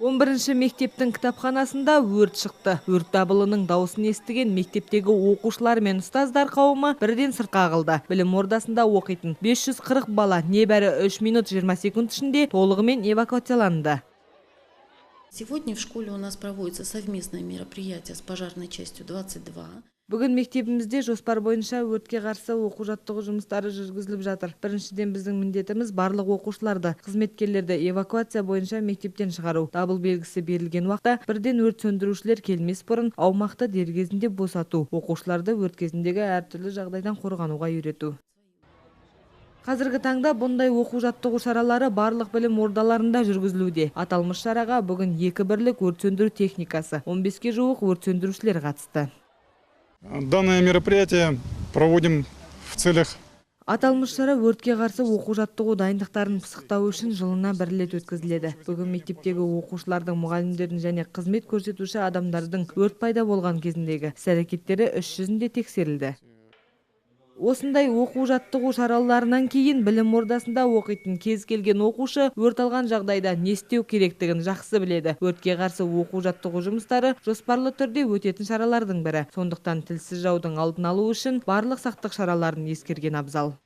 11 мектептің кітапханасында өрт шықты. Өрт дабылының дауысын естіген мектептегі оқушылар мен ұстаздар қауымы бірден сыртқа ағылды. Білім ордасында оқитын 540 бала небәрі 3 минут 20 секунд ішінде толығымен эвакуацияланды. Сегодня в школе у нас проводится совместное мероприятие с пожарной частью 22. Бүгін мектебімізде жоспар бойынша өртке қарсы оқу-жаттығу жұмыстары жүргізіліп жатыр. Біріншіден біздің міндетіміз барлық оқушыларды, қызметкерлерді эвакуация бойынша мектептен шығару. Дабыл белгісі берілген уақытта бірден өрт сөндірушілер келмес бұрын аумақты дер кезінде босату, оқушыларды өрт кезіндегі әртүрлі жағдайдан қорғануға үйрету. Қазіргі таңда бұндай оқу-жаттығу шаралары барлық білім ордаларында жүргізілуде. Аталмыш шараға бүгін 2 бірлік өрт сөндіру техникасы, 15-ке жуық өрт сөндірушілер қатысты. Данное мероприятие проводим в целях. Аталмыш шара өртке қарсы оқу-жаттығу дайындықтарын пысықтау үшін жылына бір рет өткізіледі. Бүгін мектептегі оқушылардың, мұғалімдердің және қызмет көрсетуші адамдардың өрт пайда болған кезіндегі іс-әрекеттері іс жүзінде тексерілді. Осындай оқу-жаттығу шараларынан кейін білім ордасында оқитын кез келген оқушы өрт алған жағдайда не істеу керектігін жақсы біледі. Өртке қарсы оқу-жаттығу жұмыстары жоспарлы түрде өтетін шаралардың бірі. Сондықтан тілсіз жаудың алдын алу үшін барлық сақтық шараларын ескерген абзал.